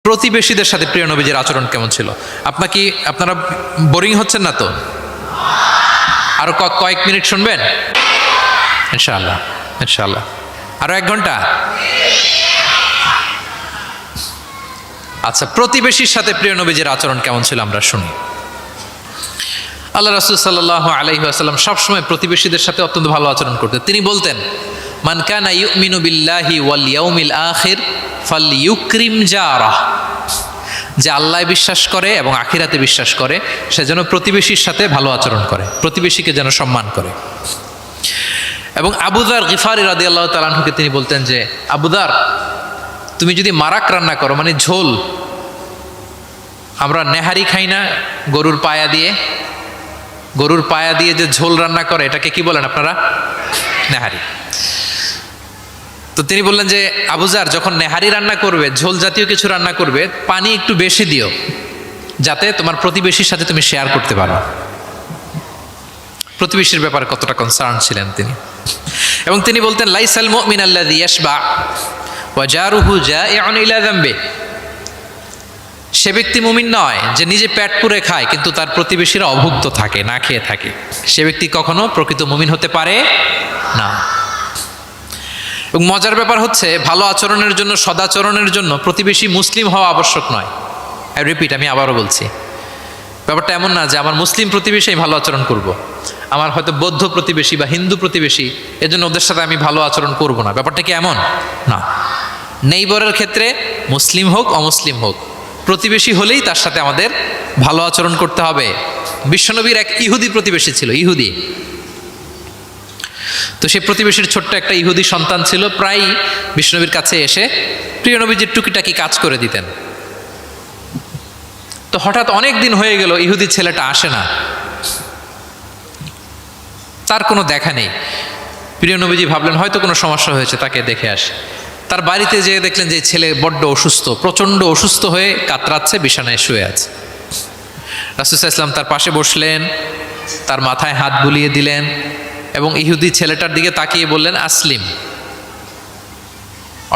প্রতিবেশীদের সাথে প্রিয় নবীজির আচরণ কেমন ছিল? আপনারা বোরিং হচ্ছেন না তো? আরো কয়েক মিনিট শুনবেন ইনশাআল্লাহ। ইনশাআল্লাহ আরো 1 ঘন্টা। আচ্ছা, প্রতিবেশীর সাথে প্রিয় নবীজির আচরণ কেমন ছিল আমরা শুনি। আল্লাহ রাসূল সাল্লাল্লাহু আলাইহি ওয়াসাল্লাম সবসময় প্রতিবেশীদের সাথে অত্যন্ত ভালো আচরণ করতেন। তিনি বলতেন, মান কানা ইউমিনু বিল্লাহি ওয়াল ইয়াউমিল আখির ফালইউকরিম জারাহ, যে আল্লাহ বিশ্বাস করে এবং আখিরাতে বিশ্বাস করে সে যেন প্রতিবেশীর সাথে ভালো আচরণ করে, প্রতিবেশীকে যেন সম্মান করে। এবং আবু যার গিফারি রাদিয়াল্লাহু তাআলা আনহুকে তিনি বলতেন যে, আবু যার, তুমি যদি মারাক রান্না করো, মানে ঝোল, আমরা নেহারি খাই না গরুর পায়া দিয়ে যে ঝোল রান্না করে, এটাকে কি বলেন আপনারা? নেহারি। তো তিনি বললেন যে, আবু যার, যখন নেহারি রান্না করবে, ঝোল জাতীয় কিছু রান্না করবে, পানি একটু বেশি দিও, যাতে তোমার প্রতিবেশীর সাথে তুমি শেয়ার করতে পারো। প্রতিবেশীর ব্যাপারে কতটা কনসার্ন ছিলেন তিনি। এবং তিনি বলতেন, লাইসাল মুমিন আল্লাযী ইয়াশবা ওয়া জারুহু জাইউন ইলা যামবি, সে ব্যক্তি মুমিন নয় যে নিজে পেট পুরে খায় কিন্তু তার প্রতিবেশীরা অভুক্ত থাকে, না খেয়ে থাকে। সে ব্যক্তি কখনো প্রকৃত মুমিন হতে পারে না। এবং মজার ব্যাপার হচ্ছে, ভালো আচরণের জন্য, সদাচরণের জন্য প্রতিবেশী মুসলিম হওয়া আবশ্যক নয়। আমি আবারও বলছি, ব্যাপারটা এমন না যে আমার মুসলিম প্রতিবেশী আমি ভালো আচরণ করব, আমার হয়তো বৌদ্ধ প্রতিবেশী বা হিন্দু প্রতিবেশী, এজন্য ওদের সাথে আমি ভালো আচরণ করব না। ব্যাপারটা কি এমন না। নেইবরের ক্ষেত্রে মুসলিম হোক অমুসলিম হোক, প্রতিবেশী হলেই তার সাথে আমাদের ভালো আচরণ করতে হবে। বিশ্বনবীর এক ইহুদি প্রতিবেশী ছিল, ইহুদি। তো সেই প্রতিবেশীর ছোট্ট একটা ইহুদি সন্তান ছিল, প্রায় বিশ্বনবীর কাছে এসে প্রিয় নবীজির টুকিটাকি কাজ করে দিতেন। তো হঠাৎ অনেক দিন হয়ে গেল, ইহুদি ছেলেটা আসে না, তার কোনো দেখা নেই। প্রিয় নবীজি ভাবলেন হয়তো কোনো সমস্যা হয়েছে, তাকে দেখে আসে। তার বাড়িতে যেয়ে দেখলেন যে ছেলে বড্ড অসুস্থ, প্রচণ্ড অসুস্থ হয়ে কাতরাচ্ছে, বিছানায় শুয়ে আছে। রাসূল সাল্লাল্লাহু আলাইহি ওয়াসাল্লাম তার পাশে বসলেন, তার মাথায় হাত বুলিয়ে দিলেন এবং ইহুদি ছেলেটার দিকে তাকিয়ে বললেন, আসলিম,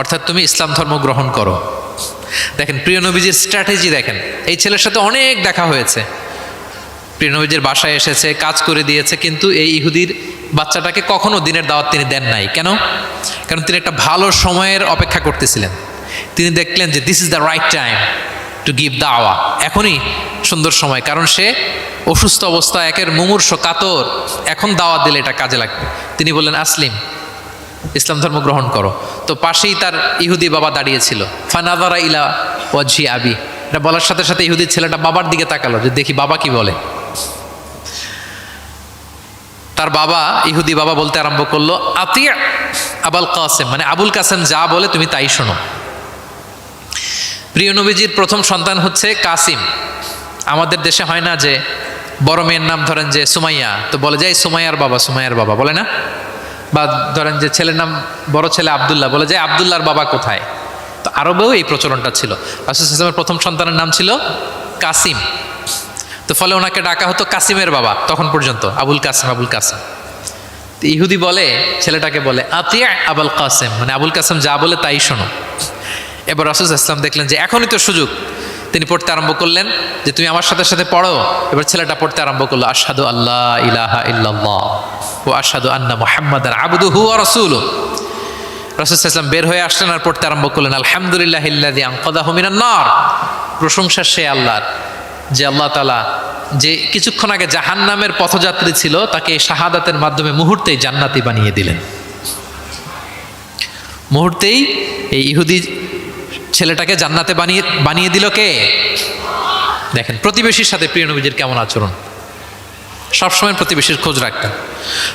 অর্থাৎ তুমি ইসলাম ধর্ম গ্রহণ করো। দেখেন প্রিয় নবীজির স্ট্র্যাটেজি, দেখেন এই ছেলের সাথে অনেক দেখা হয়েছে, প্রিয় নবীজির বাসায় এসেছে, কাজ করে দিয়েছে, কিন্তু এই ইহুদির বাচ্চাটাকে কখনো দিনের দাওয়াত তিনি দেন নাই। কেন? কারণ তিনি একটা ভালো সময়ের অপেক্ষা করতেছিলেন। তিনি দেখলেন যে this is the right time to give দাওয়া, এখনই সুন্দর সময়, কারণ সে অসুস্থ অবস্থা, একের মুমূর্ষ কাতর, এখন দাওয়াত দিলে এটা কাজে লাগবে। তিনি বললেন, আসলিম, ইসলাম ধর্ম গ্রহণ করো। তো পাশেই তার ইহুদি বাবা দাঁড়িয়েছিল। ফানাযারা ইলা ওয়াজহি আবি, এটা বলার সাথে সাথে ইহুদি ছেলেটা বাবার দিকে তাকালো যে দেখি বাবা কি বলে। তার বাবা, ইহুদি বাবা বলতে আরম্ভ করলো, আতিয়া আবুল কাসেম, মানে আবুল কাসেম যা বলে তুমি তাই শোনো। প্রিয় নবীজির প্রথম সন্তান হচ্ছে কাসিম। আমাদের দেশে হয় না যে বড় মেয়ের নাম ধরেন যে সুমাইয়া, তো বলে যায় সুমাইয়ার বাবা বলে না, বা ধরেন যে ছেলের নাম, বড় ছেলে আব্দুল্লাহ, বলে যায় আব্দুল্লাহর বাবা কোথায়। তো আরবেও এই প্রচলনটা ছিল। রাসূল সাল্লাল্লাহু আলাইহি ওয়াসাল্লামের প্রথম সন্তানের নাম ছিল কাসিম, তো ফলে ওনাকে ডাকা হতো কাসিমের বাবা তখন পর্যন্ত, আবুল কাসেম। তো ইহুদি বলে, ছেলেটাকে বলে, আতিয়া আবুল কাসেম, মানে আবুল কাসেম যা বলে তাই শোনো। এবার রাসূল সাল্লাল্লাহু আলাইহি ওয়াসাল্লাম দেখলেন যে এখনই তো সুযোগ, তিনি পড়তে আরম্ভ করলেন যে তুমি আমার সাথে সাথে পড়ো। এবার ছেলেটা পড়তে আরম্ভ করলো, আশহাদু আল্লা ইলাহা ইল্লাল্লাহ ওয়া আশহাদু আন্না মুহাম্মাদান আবদুহু ওয়া রাসূলুহু। রাসূল সাল্লাল্লাহু আলাইহি ওয়াসাল্লাম বের হয়ে আসলেন আর পড়তে আরম্ভ করলেন, আলহামদুলিল্লাহিল্লাযী আনকাযাহু মিনান নার, প্রশংসা সে আল্লাহর যে আল্লাহ তাআলা যে কিছুক্ষণ আগে জাহান্নামের পথযাত্রী ছিল তাকে শাহাদাতের মাধ্যমে মুহূর্তেই জান্নাতি বানিয়ে দিলেন। মুহূর্তেই এই ইহুদি ছেলেটাকে জান্নাতে বানিয়ে দিল কে? দেখেন প্রতিবেশীর সাথে প্রিয় নবীজির কেমন আচরণ, সবসময় প্রতিবেশীর খোঁজ রাখতেন।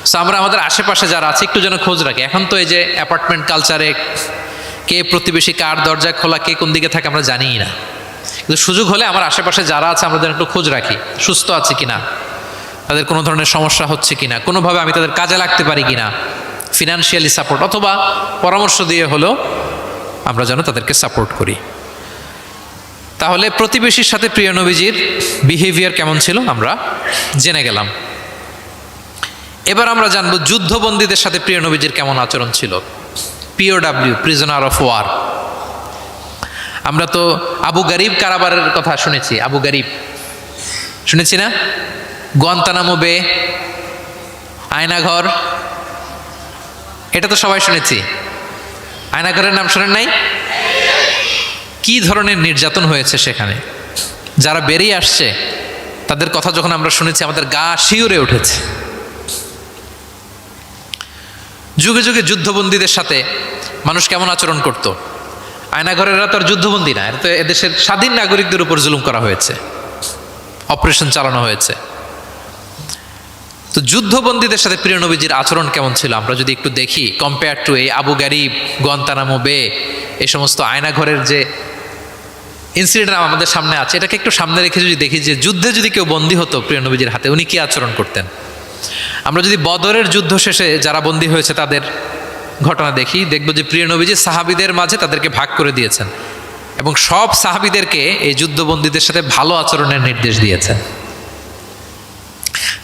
সো আমরা আমাদের আশেপাশে যারা আছে একটু যেন খোঁজ রাখি। এখন তো এই যে অ্যাপার্টমেন্ট কালচারে কে প্রতিবেশী কার দরজা খোলা, কে কোন দিকে থাকে আমরা জানিই না, কিন্তু সুযোগ হলে আমার আশেপাশে যারা আছে আমরা যেন একটু খোঁজ রাখি, সুস্থ আছে কিনা, তাদের কোনো ধরনের সমস্যা হচ্ছে কিনা, কোনোভাবে আমি তাদের কাজে লাগতে পারি কিনা, ফিনান্সিয়ালি সাপোর্ট অথবা পরামর্শ দিয়ে হলেও আমরা যেন তাদেরকে সাপোর্ট করি। তাহলে প্রতিবেশীর সাথে প্রিয় নবীজির বিহেভিয়ার কেমন ছিল আমরা জেনে গেলাম। এবার আমরা জানবো যুদ্ধবন্দীদের সাথে প্রিয় নবীজির কেমন আচরণ ছিল। POW, prisoner of war. আমরা তো আবু গারিব কারাবারের কথা শুনেছি, আবু গারিব শুনেছি না? গুয়ান্তানামো বে, আয়নাঘর, এটা তো সবাই শুনেছি। আয়নাঘরের নাম শোনেন নাই? কি ধরনের নির্যাতন হয়েছে সেখানে, যারা বেরিয়ে আসছে তাদের কথা যখন আমরা শুনেছি আমাদের গা শিউরে উঠেছে। যুগে যুগে যুদ্ধবন্দীদের সাথে মানুষ কেমন আচরণ করত। আয়নাঘরেরা তো আর যুদ্ধবন্দী না, এটা তো এদেশের স্বাধীন নাগরিকদের উপর জুলুম করা হয়েছে, অপারেশন চালানো হয়েছে। তো যুদ্ধবন্দীদের সাথে প্রিয় নবীজির আচরণ কেমন ছিল আমরা যদি একটু দেখি, কম্পেয়ার টু এই আবু গারিব, গুয়ান্তানামো বে, এই সমস্ত আয়নাঘরের যে ইনসিডেন্ট আমাদের সামনে আছে, এটাকে একটু সামনে রেখে যদি দেখি যে যুদ্ধে যদি কেউ বন্দী হতো প্রিয় নবীজির হাতে, উনি কি আচরণ করতেন। আমরা যদি বদরের যুদ্ধ শেষে যারা বন্দী হয়েছে তাদের ঘটনা দেখি, দেখব যে প্রিয় নবীজি সাহাবীদের মাঝে তাদেরকে ভাগ করে দিয়েছেন এবং সব সাহাবীদেরকে এই যুদ্ধবন্দীদের সাথে ভালো আচরণের নির্দেশ দিয়েছেন।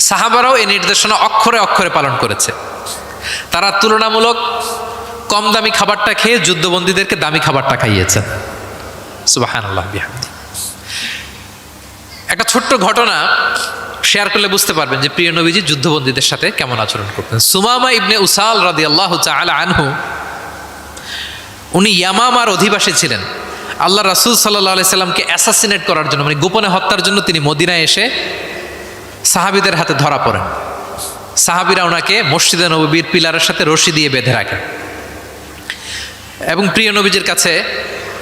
সাহাবারাও এই নির্দেশনা অক্ষরে অক্ষরে পালন করেছে। তারা তুলনামূলক কম দামি খাবারটা খেয়ে যুদ্ধবন্দীদেরকে দামি খাবারটা খাইয়েছেন। সুবহানাল্লাহ বিহামদি। একটা ছোট্ট ঘটনা শেয়ার করলে বুঝতে পারবেন যে প্রিয় নবীজি যুদ্ধবন্দীদের সাথে কেমন আচরণ করতেন। সুমামা ইবনে উসাল রাদিয়াল্লাহু তাআলা আনহু, উনি ইয়ামামার অধিবাসী ছিলেন। আল্লাহ রাসূল সাল্লাল্লাহু আলাইহি সাল্লামকে অ্যাসাসিনেট করার জন্য, মানে গোপনে হত্যার জন্য তিনি মদিনায় এসে সাহাবীদের হাতে ধরা পড়েন। সাহাবীরা ওনাকে মসজিদে নববীর পিলারের সাথে রশি দিয়ে বেঁধে রাখেন এবং প্রিয় নবীজির কাছে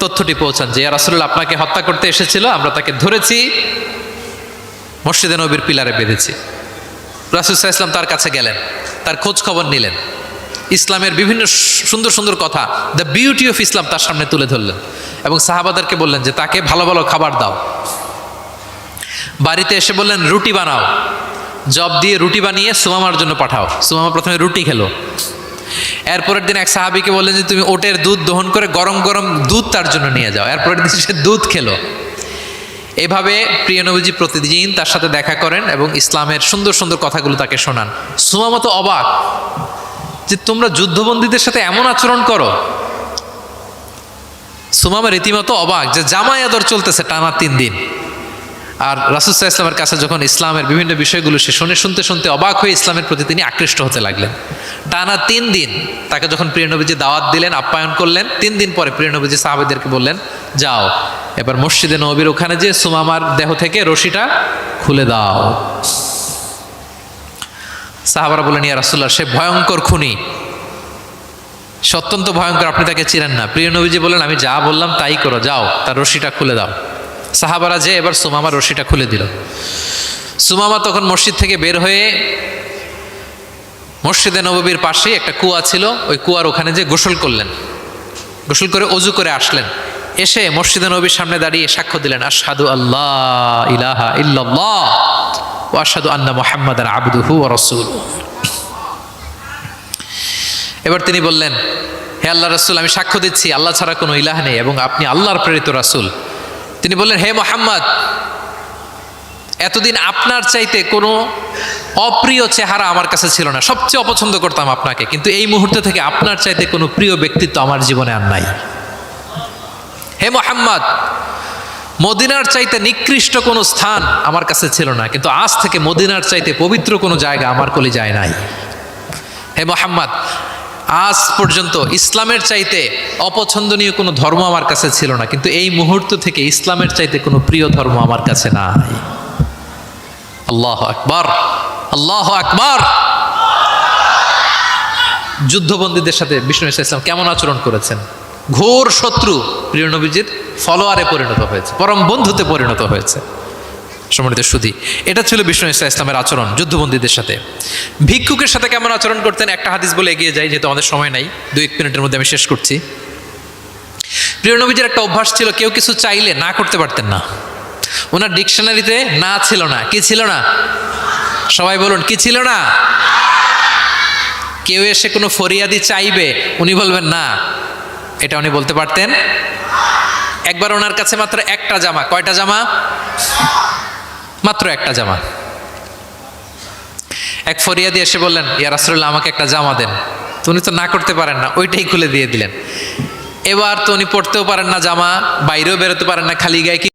তথ্যটি পৌঁছান যে ইয়া রাসূলুল্লাহ আপনাকে হত্যা করতে এসেছিল, আমরা তাকে ধরেছি, মসজিদে নবীর পিলারে বেঁধেছি। রাসূল সাল্লাল্লাহু আলাইহি ওয়াসাল্লাম তার কাছে গেলেন, তার খোঁজ খবর নিলেন, ইসলামের বিভিন্ন সুন্দর সুন্দর কথা, দ্য বিউটি অফ ইসলাম তার সামনে তুলে ধরলেন এবং সাহাবাদেরকে বললেন যে তাকে ভালো ভালো খাবার দাও। বাড়িতে এসে বললেন রুটি বানাও, জব দিয়ে রুটি বানিয়ে সুমামার জন্য পাঠাও। সুমামা প্রথমে রুটি খেলো। এরপরের দিন এক সাহাবীকে বললেন যে তুমি ওটের দুধ দহন করে গরম গরম দুধ তার জন্য নিয়ে যাও। এরপরের দিন সে দুধ খেলো। এভাবে প্রিয় নবীজি প্রতিদিন তার সাথে দেখা করেন এবং ইসলামের সুন্দর সুন্দর কথাগুলো তাকে শোনান। সুমামা তো অবাক যে তোমরা যুদ্ধবন্দীদের সাথে এমন আচরণ করো। সুমামা রীতিমতো অবাক যে জামাই আদর চলতেছে টানা 3 দিন। আর রাসূল সাল্লাল্লাহু আলাইহি ওয়াসাল্লামের কাছে যখন ইসলামের বিভিন্ন বিষয়গুলো সে শুনতে শুনতে অবাক হয়ে ইসলামের প্রতি তিনি আকৃষ্ট হতে লাগলেন। টানা 3 দিন তাকে যখন প্রিয় নবীজি দাওয়াত দিলেন, আপ্যায়ন করলেন, 3 দিন পরে প্রিয় নবীজি সাহাবীদেরকে বললেন যাও এবার মসজিদে নববীর ওখানে যে সুমামার দেহ থেকে রশিটা খুলে দাও। সাহাবারা বললেন ইয়া রাসূলুল্লাহ সে ভয়ঙ্কর খুনি, সে অত্যন্ত ভয়ঙ্কর, আপনি তাকে চিনেন না। প্রিয় নবীজি বললেন আমি যা বললাম তাই করো, যাও তার রশিটা খুলে দাও। সাহাবারা যে এবার সুমামার রশিটা খুলে দিল। সুমামা তখন মসজিদ থেকে বের হয়ে মসজিদে নববীর পাশে একটা কুয়া ছিল, ওই কুয়ার ওখানে যে গোসল করলেন, গোসল করে অজু করে আসলেন। এসে মসজিদে নবীর সামনে দাঁড়িয়ে সাক্ষ্য দিলেন আশহাদু আল্লাহ ইলাহা ইল্লাল্লাহ ওয়া আশহাদু আন্না মুহাম্মাদান আবদুহু ওয়া রাসূলুহু। এবার তিনি বললেন হে আল্লাহর রাসূল আমি সাক্ষ্য দিচ্ছি আল্লাহ ছাড়া কোনো ইলাহ নেই এবং আপনি আল্লাহর প্রেরিত রাসূল। তিনি বললেন হে মুহাম্মদ এতদিন আপনার চাইতে কোনো অপ্রিয় চেহারা আমার কাছে ছিল না, সবচেয়ে অপছন্দ করতাম আপনাকে, কিন্তু এই মুহূর্তে থেকে আপনার চাইতে কোনো প্রিয় ব্যক্তিত্ব আমার জীবনে আর নাই। হে মুহাম্মদ মদিনার চাইতে নিকৃষ্ট কোনো স্থান আমার কাছে ছিল না, কিন্তু আজ থেকে মদিনার চাইতে পবিত্র কোনো জায়গা আমার কলিজায় নাই। হে মুহাম্মদ আজ পর্যন্ত ইসলামের চাইতে অপছন্দনীয় কোনো ধর্ম আমার কাছে ছিল না, কিন্তু এই মুহূর্ত থেকে ইসলামের চাইতে কোনো প্রিয় ধর্ম আমার কাছে নাই। আল্লাহু আকবার, আল্লাহু আকবার। যুদ্ধবন্দীদের সাথে বিষ্ণু ইসলাম কেমন আচরণ করেছেন। ঘোর শত্রু প্রিয় নবীজির ফলোয়ারে পরিণত হয়েছে, পরম বন্ধুতে পরিণত হয়েছে। সম্মানিত সুধী, এটা ছিল বিষ্ণু ইসলামের আচরণ যুদ্ধবন্দীদের সাথে। ভিক্ষুকের সাথে কেমন আচরণ করতেন একটা হাদিস বলে এগিয়ে যাই, যেহেতু আমাদের সময় নাই, 2-1 মিনিটের মধ্যে আমি শেষ করছি। প্রিয় নবীজির একটা অভ্যাস ছিল কেউ কিছু চাইলে না করতে পারতেন না। ওনার ডিকশনারিতে না ছিল না। কি ছিল না? সবাই বলুন কি ছিল না? কেউ এসে কোনো ফরিয়াদি চাইবে উনি বলবেন না, এটা উনি বলতে পারতেন। একবার ওনার কাছে মাত্র একটা জামা, কয়টা জামা? মাত্র একটা জামা। এক ফরিয়াদি এসে বললেন ইয়া রাসূলুল্লাহ আমাকে একটা জামা দেন, তো উনি তো না করতে পারেন না, ওইটাই খুলে দিয়ে দিলেন। এবার তো উনি পড়তেও পারেন না জামা, বাইরেও বেরোতে পারেন না, খালি গায়ে কি